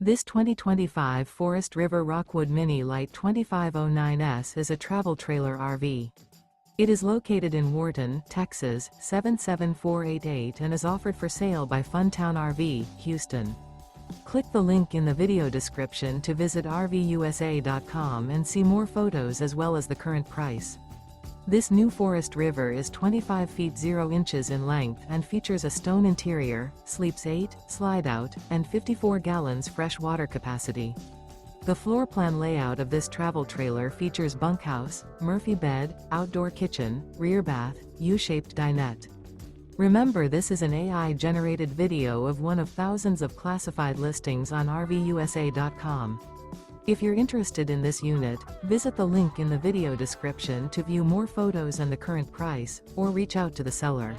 This 2025 Forest River Rockwood Mini Lite 2509S is a travel trailer RV. It is located in Wharton, Texas, 77488 and is offered for sale by Funtown RV, Houston. Click the link in the video description to visit RVUSA.com and see more photos as well as the current price. This new Forest River is 25 feet 0 inches in length and features a stone interior, sleeps 8, slide-out, and 54 gallons fresh water capacity. The floor plan layout of this travel trailer features bunkhouse, Murphy bed, outdoor kitchen, rear bath, U-shaped dinette. Remember, this is an AI-generated video of one of thousands of classified listings on RVUSA.com. If you're interested in this unit, visit the link in the video description to view more photos and the current price, or reach out to the seller.